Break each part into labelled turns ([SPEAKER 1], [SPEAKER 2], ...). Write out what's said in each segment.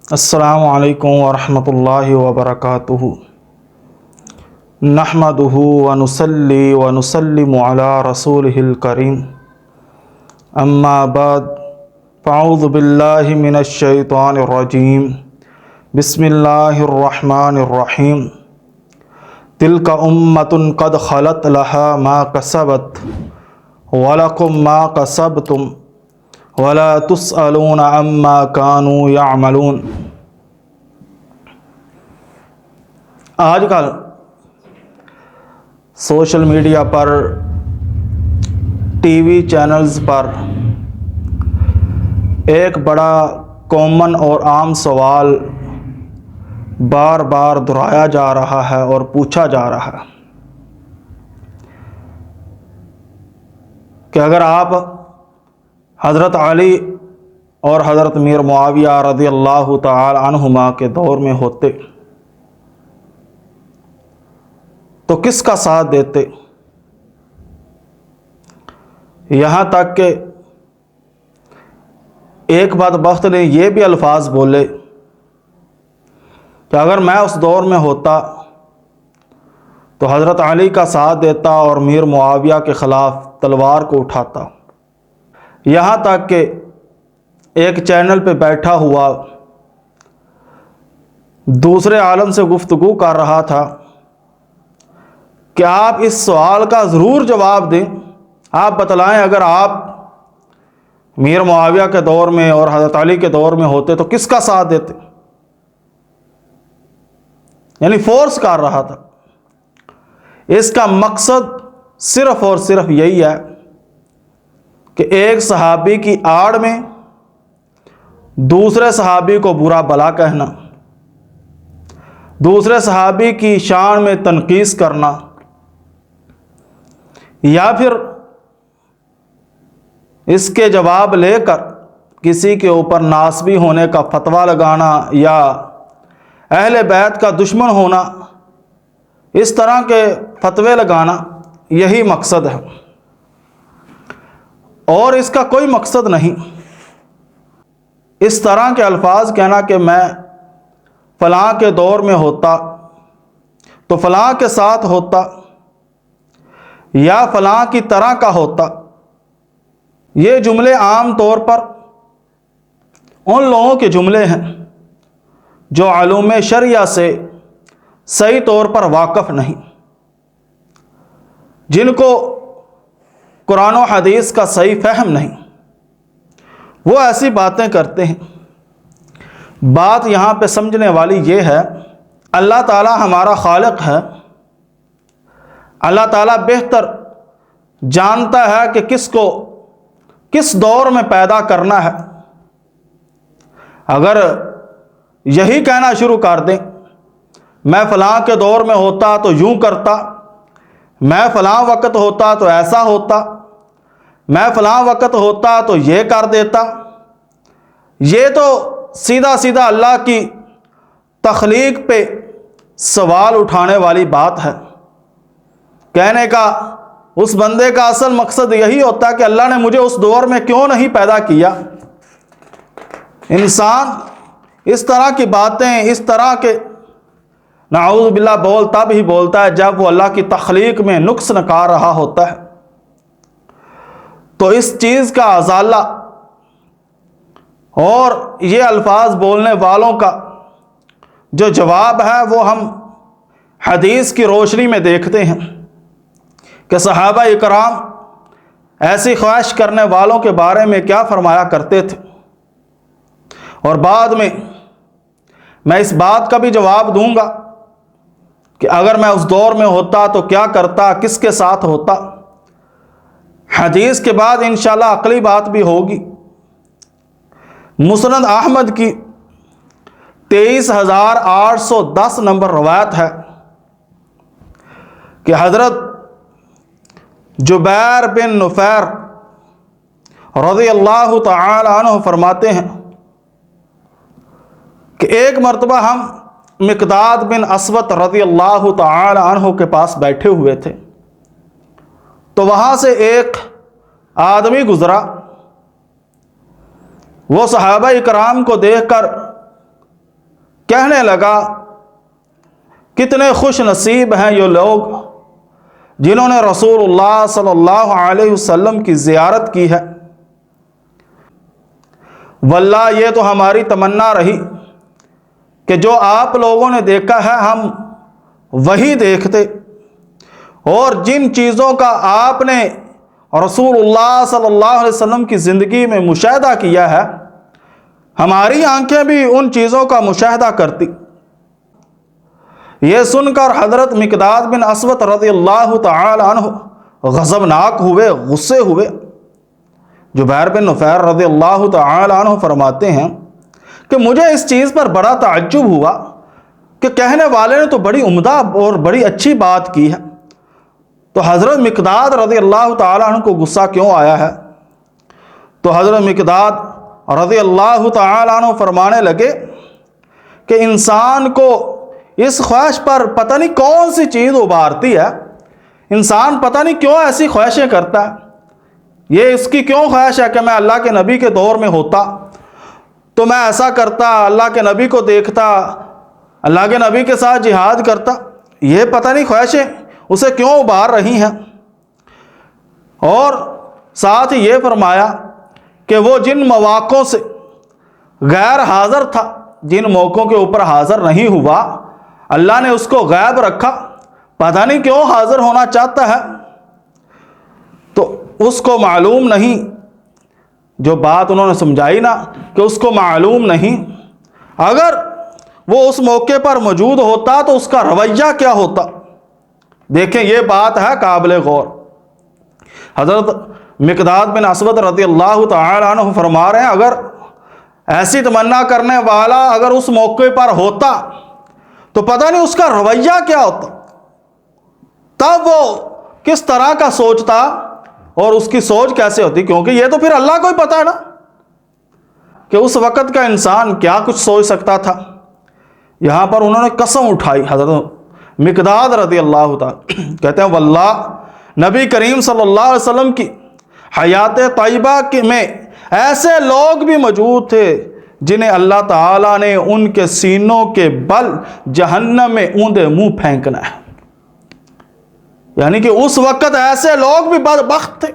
[SPEAKER 1] السلام علیکم ورحمۃ اللہ وبرکاتہ۔ نحمدہ ونصلی ونسلم علی رسولہ الکریم، اما بعد فاعوذ باللہ من الشیطان الرجیم، بسم اللہ الرحمن الرحیم۔ تلک امۃ قد خلت لہا ما کسبت ولکم ما کسبتم ولا تسألون عما كانوا يعملون۔ آج کل سوشل میڈیا پر، ٹی وی چینلز پر ایک بڑا کامن اور عام سوال بار بار دہرایا جا رہا ہے اور پوچھا جا رہا ہے کہ اگر آپ حضرت علی اور حضرت میر معاویہ رضی اللہ تعالی عنہما کے دور میں ہوتے تو کس کا ساتھ دیتے؟ یہاں تک کہ ایک بدبخت نے یہ بھی الفاظ بولے کہ اگر میں اس دور میں ہوتا تو حضرت علی کا ساتھ دیتا اور میر معاویہ کے خلاف تلوار کو اٹھاتا۔ یہاں تک کہ ایک چینل پہ بیٹھا ہوا دوسرے عالم سے گفتگو کر رہا تھا کہ آپ اس سوال کا ضرور جواب دیں، آپ بتلائیں اگر آپ میر معاویہ کے دور میں اور حضرت علی کے دور میں ہوتے تو کس کا ساتھ دیتے؟ یعنی فورس کر رہا تھا۔ اس کا مقصد صرف اور صرف یہی ہے کہ ایک صحابی کی آڑ میں دوسرے صحابی کو برا بلا کہنا، دوسرے صحابی کی شان میں تنقیص کرنا، یا پھر اس کے جواب لے کر کسی کے اوپر ناسبی ہونے کا فتویٰ لگانا یا اہل بیت کا دشمن ہونا، اس طرح کے فتوے لگانا، یہی مقصد ہے اور اس کا کوئی مقصد نہیں۔ اس طرح کے الفاظ کہنا کہ میں فلاں کے دور میں ہوتا تو فلاں کے ساتھ ہوتا یا فلاں کی طرح کا ہوتا، یہ جملے عام طور پر ان لوگوں کے جملے ہیں جو علوم شرعیہ سے صحیح طور پر واقف نہیں، جن کو قرآن و حدیث کا صحیح فہم نہیں، وہ ایسی باتیں کرتے ہیں۔ بات یہاں پہ سمجھنے والی یہ ہے، اللہ تعالی ہمارا خالق ہے، اللہ تعالیٰ بہتر جانتا ہے کہ کس کو کس دور میں پیدا کرنا ہے۔ اگر یہی کہنا شروع کر دیں میں فلاں کے دور میں ہوتا تو یوں کرتا، میں فلاں وقت ہوتا تو ایسا ہوتا، میں فلاں وقت ہوتا تو یہ کر دیتا، یہ تو سیدھا سیدھا اللہ کی تخلیق پہ سوال اٹھانے والی بات ہے۔ کہنے کا اس بندے کا اصل مقصد یہی ہوتا ہے کہ اللہ نے مجھے اس دور میں کیوں نہیں پیدا کیا۔ انسان اس طرح کی باتیں، اس طرح کے نعوذ باللہ بول تب ہی بولتا ہے جب وہ اللہ کی تخلیق میں نقص نکال رہا ہوتا ہے۔ تو اس چیز کا ازالہ اور یہ الفاظ بولنے والوں کا جو جواب ہے وہ ہم حدیث کی روشنی میں دیکھتے ہیں کہ صحابہ اکرام ایسی خواہش کرنے والوں کے بارے میں کیا فرمایا کرتے تھے، اور بعد میں اس بات کا بھی جواب دوں گا کہ اگر میں اس دور میں ہوتا تو کیا کرتا، کس کے ساتھ ہوتا۔ حدیث کے بعد انشاءاللہ عقلی بات بھی ہوگی۔ مسند احمد کی 23,810 نمبر روایت ہے کہ حضرت جبیر بن نفیر رضی اللہ تعالی عنہ فرماتے ہیں کہ ایک مرتبہ ہم مقداد بن اسود رضی اللہ تعالی عنہ کے پاس بیٹھے ہوئے تھے تو وہاں سے ایک آدمی گزرا، وہ صحابہ اکرام کو دیکھ کر کہنے لگا کتنے خوش نصیب ہیں یہ لوگ جنہوں نے رسول اللہ صلی اللہ علیہ وسلم کی زیارت کی ہے، واللہ یہ تو ہماری تمنا رہی کہ جو آپ لوگوں نے دیکھا ہے ہم وہی دیکھتے، اور جن چیزوں کا آپ نے رسول اللہ صلی اللہ علیہ وسلم کی زندگی میں مشاہدہ کیا ہے ہماری آنکھیں بھی ان چیزوں کا مشاہدہ کرتی۔ یہ سن کر حضرت مقداد بن اسود رضی اللہ تعالی عنہ غضبناک ہوئے، غصے ہوئے۔ جبیر بن نفیر رضی اللہ تعالی عنہ فرماتے ہیں کہ مجھے اس چیز پر بڑا تعجب ہوا کہ کہنے والے نے تو بڑی عمدہ اور بڑی اچھی بات کی ہے، تو حضرت مقداد رضی اللہ تعالی عنہ کو غصہ کیوں آیا ہے؟ تو حضرت مقداد رضی اللہ تعالی عنہ فرمانے لگے کہ انسان کو اس خواہش پر پتہ نہیں کون سی چیز ابھارتی ہے، انسان پتہ نہیں کیوں ایسی خواہشیں کرتا ہے۔ یہ اس کی کیوں خواہش ہے کہ میں اللہ کے نبی کے دور میں ہوتا تو میں ایسا کرتا، اللہ کے نبی کو دیکھتا، اللہ کے نبی کے ساتھ جہاد کرتا۔ یہ پتہ نہیں خواہشیں اسے کیوں ابھار رہی ہیں۔ اور ساتھ ہی یہ فرمایا کہ وہ جن مواقعوں سے غیر حاضر تھا، جن موقعوں کے اوپر حاضر نہیں ہوا، اللہ نے اس کو غائب رکھا، پتہ نہیں کیوں حاضر ہونا چاہتا ہے، تو اس کو معلوم نہیں۔ جو بات انہوں نے سمجھائی نا کہ اس کو معلوم نہیں، اگر وہ اس موقع پر موجود ہوتا تو اس کا رویہ کیا ہوتا۔ دیکھیں یہ بات ہے قابل غور۔ حضرت مقداد بن اسود رضی اللہ تعالی عنہ فرما رہے ہیں اگر ایسی تمنا کرنے والا اگر اس موقع پر ہوتا تو پتہ نہیں اس کا رویہ کیا ہوتا، تب وہ کس طرح کا سوچتا اور اس کی سوچ کیسے ہوتی، کیونکہ یہ تو پھر اللہ کو ہی پتہ ہے نا کہ اس وقت کا انسان کیا کچھ سوچ سکتا تھا۔ یہاں پر انہوں نے قسم اٹھائی، حضرت مقداد رضی اللہ تعالی کہتے ہیں واللہ نبی کریم صلی اللہ علیہ وسلم کی حیات طیبہ میں ایسے لوگ بھی موجود تھے جنہیں اللہ تعالیٰ نے ان کے سینوں کے بل جہنم میں اوندے منہ پھینکنا ہے۔ یعنی کہ اس وقت ایسے لوگ بھی بدبخت تھے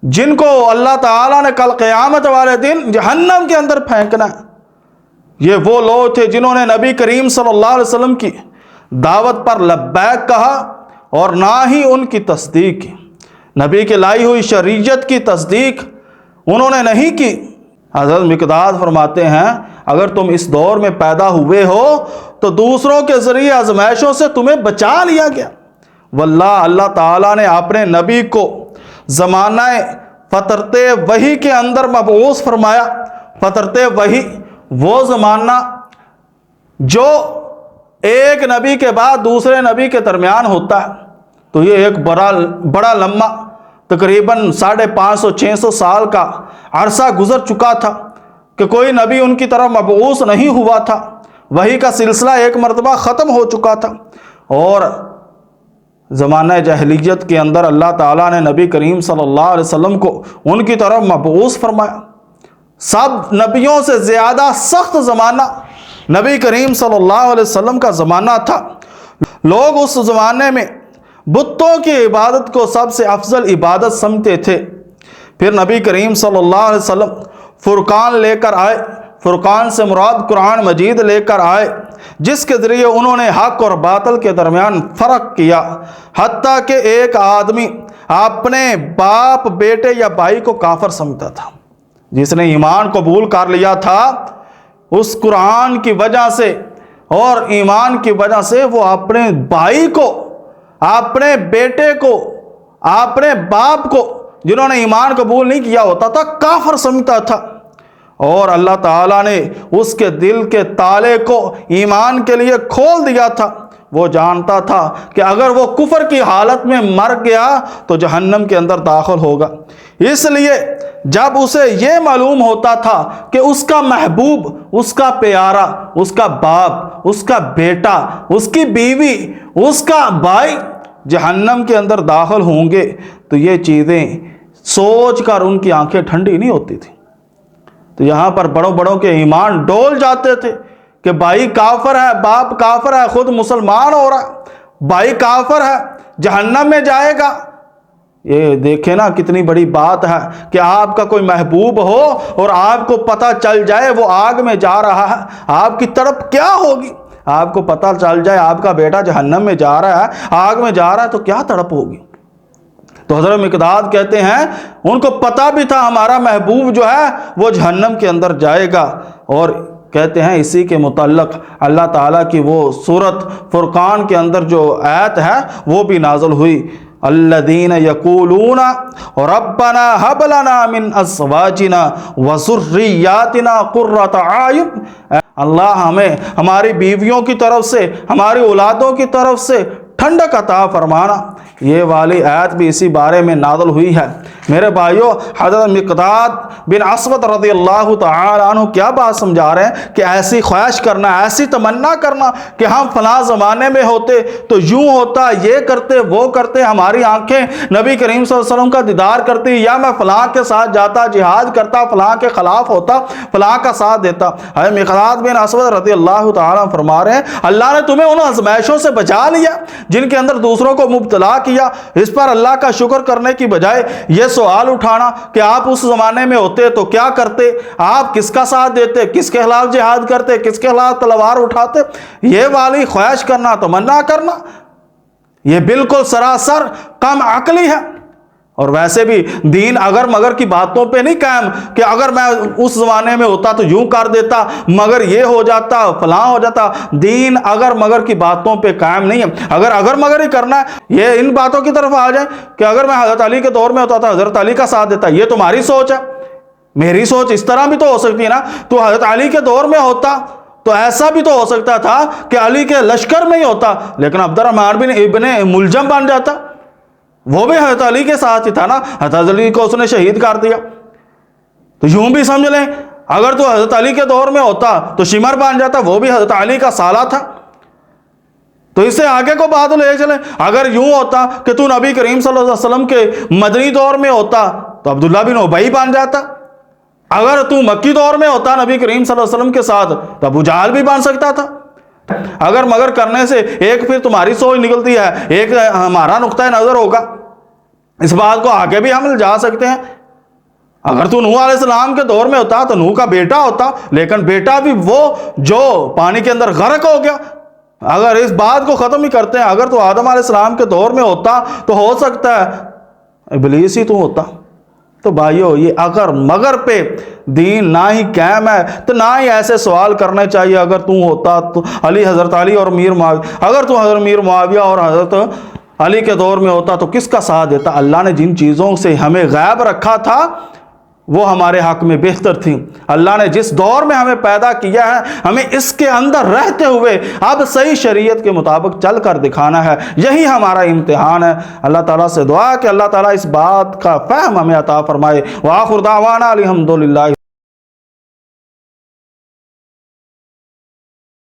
[SPEAKER 1] جن کو اللہ تعالیٰ نے کل قیامت والے دن جہنم کے اندر پھینکنا ہے۔ یہ وہ لوگ تھے جنہوں نے نبی کریم صلی اللہ علیہ وسلم کی دعوت پر لبیک کہا اور نہ ہی ان کی تصدیق کی، نبی کی لائی ہوئی شریعت کی تصدیق انہوں نے نہیں کی۔ حضرت مقداد فرماتے ہیں اگر تم اس دور میں پیدا ہوئے ہو تو دوسروں کے ذریعے آزمائشوں سے تمہیں بچا لیا گیا۔ واللہ اللہ تعالیٰ نے اپنے نبی کو زمانہ فترت وحی کے اندر مبعوث فرمایا۔ فترت وحی وہ زمانہ جو ایک نبی کے بعد دوسرے نبی کے درمیان ہوتا ہے، تو یہ ایک بڑا لمبا تقریباً 550-600 سال کا عرصہ گزر چکا تھا کہ کوئی نبی ان کی طرف مبعوث نہیں ہوا تھا، وحی کا سلسلہ ایک مرتبہ ختم ہو چکا تھا۔ اور زمانہ جاہلیت کے اندر اللہ تعالیٰ نے نبی کریم صلی اللہ علیہ وسلم کو ان کی طرف مبعوث فرمایا۔ سب نبیوں سے زیادہ سخت زمانہ نبی کریم صلی اللہ علیہ وسلم کا زمانہ تھا۔ لوگ اس زمانے میں بتوں کی عبادت کو سب سے افضل عبادت سمجھتے تھے۔ پھر نبی کریم صلی اللہ علیہ وسلم فرقان لے کر آئے، فرقان سے مراد قرآن مجید لے کر آئے، جس کے ذریعے انہوں نے حق اور باطل کے درمیان فرق کیا، حتیٰ کہ ایک آدمی اپنے باپ، بیٹے یا بھائی کو کافر سمجھتا تھا۔ جس نے ایمان قبول کر لیا تھا اس قرآن کی وجہ سے اور ایمان کی وجہ سے وہ اپنے بھائی کو، اپنے بیٹے کو، اپنے باپ کو جنہوں نے ایمان قبول نہیں کیا ہوتا تھا کافر سمجھتا تھا۔ اور اللہ تعالیٰ نے اس کے دل کے تالے کو ایمان کے لیے کھول دیا تھا۔ وہ جانتا تھا کہ اگر وہ کفر کی حالت میں مر گیا تو جہنم کے اندر داخل ہوگا۔ اس لیے جب اسے یہ معلوم ہوتا تھا کہ اس کا محبوب، اس کا پیارا، اس کا باپ، اس کا بیٹا، اس کی بیوی، اس کا بھائی جہنم کے اندر داخل ہوں گے تو یہ چیزیں سوچ کر ان کی آنکھیں ٹھنڈی نہیں ہوتی تھی۔ تو یہاں پر بڑوں کے ایمان ڈول جاتے تھے کہ بھائی کافر ہے، باپ کافر ہے، خود مسلمان ہو رہا ہے، بھائی کافر ہے، جہنم میں جائے گا۔ یہ دیکھیں نا کتنی بڑی بات ہے کہ آپ کا کوئی محبوب ہو اور آپ کو پتہ چل جائے وہ آگ میں جا رہا ہے، آپ کی تڑپ کیا ہوگی؟ آپ کو پتہ چل جائے آپ کا بیٹا جہنم میں جا رہا ہے، آگ میں جا رہا ہے، تو کیا تڑپ ہوگی؟ تو حضرت مقداد کہتے ہیں ان کو پتہ بھی تھا ہمارا محبوب جو ہے وہ جہنم کے اندر جائے گا، اور کہتے ہیں اسی کے متعلق اللہ تعالیٰ کی وہ سورت فرقان کے اندر جو آیت ہے وہ بھی نازل ہوئی، الذین یقولون ربنا ھب لنا من ازواجنا وذریاتنا قرۃ اعین، اللہ ہمیں ہماری بیویوں کی طرف سے، ہماری اولادوں کی طرف سے ٹھنڈک عطا فرمانا۔ یہ والی آیت بھی اسی بارے میں نازل ہوئی ہے۔ میرے بھائیو، حضرت مقداد بن اسود رضی اللہ تعالی عنہ کیا بات سمجھا رہے ہیں کہ ایسی خواہش کرنا، ایسی تمنا کرنا کہ ہم فلاں زمانے میں ہوتے تو یوں ہوتا، یہ کرتے وہ کرتے، ہماری آنکھیں نبی کریم صلی اللہ علیہ وسلم کا دیدار کرتی، یا میں فلاں کے ساتھ جاتا، جہاد کرتا، فلاں کے خلاف ہوتا، فلاں کا ساتھ دیتا۔ حضرت مقداد بن اسود رضی اللہ تعالی عنہ فرما رہے ہیں اللہ نے تمہیں ان آزمائشوں سے بچا لیا جن کے اندر دوسروں کو مبتلا کیا، اس پر اللہ کا شکر کرنے کی بجائے یہ سوال اٹھانا کہ آپ اس زمانے میں ہوتے تو کیا کرتے، آپ کس کا ساتھ دیتے، کس کے خلاف جہاد کرتے، کس کے خلاف تلوار اٹھاتے، یہ والی خواہش کرنا، تمنا کرنا، یہ بالکل سراسر کم عقلی ہے۔ اور ویسے بھی دین اگر مگر کی باتوں پہ نہیں قائم کہ اگر میں اس زمانے میں ہوتا تو یوں کر دیتا، مگر یہ ہو جاتا، فلاں ہو جاتا۔ دین اگر مگر کی باتوں پہ قائم نہیں ہے۔ اگر مگر ہی کرنا ہے، یہ ان باتوں کی طرف آ جائیں کہ اگر میں حضرت علی کے دور میں ہوتا تو حضرت علی کا ساتھ دیتا، یہ تمہاری سوچ ہے۔ میری سوچ اس طرح بھی تو ہو سکتی ہے نا، تو حضرت علی کے دور میں ہوتا تو ایسا بھی تو ہو سکتا تھا کہ علی کے لشکر میں ہی ہوتا لیکن عبد الرحمن بن ابن ملجم بن جاتا، وہ بھی حضرت علی کے ساتھ ہی تھا نا، حضرت علی کو اس نے شہید کر دیا۔ تو یوں بھی سمجھ لیں اگر تو حضرت علی کے دور میں ہوتا تو شمر بن جاتا، وہ بھی حضرت علی کا سالہ تھا۔ تو اس سے آگے کو بات لے چلیں، اگر یوں ہوتا کہ تو نبی کریم صلی اللہ علیہ وسلم کے مدنی دور میں ہوتا تو عبداللہ بن ابی بن جاتا، اگر تو مکی دور میں ہوتا نبی کریم صلی اللہ علیہ وسلم کے ساتھ تو ابو جہل بھی بن سکتا تھا۔ اگر مگر کرنے سے ایک پھر تمہاری سوچ نکلتی ہے، ایک ہمارا نقطہ نظر ہوگا، اس بات کو آگے بھی ہم جا سکتے ہیں۔ اگر تو نوح علیہ السلام کے دور میں ہوتا تو نوح کا بیٹا ہوتا، لیکن بیٹا بھی وہ جو پانی کے اندر غرق ہو گیا۔ اگر اس بات کو ختم ہی کرتے ہیں، اگر تو آدم علیہ السلام کے دور میں ہوتا تو ہو سکتا ہے ابلیس ہی تو ہوتا۔ تو بھائیو، یہ اگر مگر پہ دین نہ ہی قائم ہے تو نہ ہی ایسے سوال کرنے چاہیے اگر تو ہوتا تو حضرت علی اور میر معاویہ، اگر تو حضرت میر معاویہ اور حضرت علی کے دور میں ہوتا تو کس کا ساتھ دیتا؟ اللہ نے جن چیزوں سے ہمیں غائب رکھا تھا وہ ہمارے حق میں بہتر تھی۔ اللہ نے جس دور میں ہمیں پیدا کیا ہے ہمیں اس کے اندر رہتے ہوئے اب صحیح شریعت کے مطابق چل کر دکھانا ہے، یہی ہمارا امتحان ہے۔ اللہ تعالیٰ سے دعا کہ اللہ تعالیٰ اس بات کا فہم ہمیں عطا فرمائے۔ وآخر دعوانا الحمدللہ۔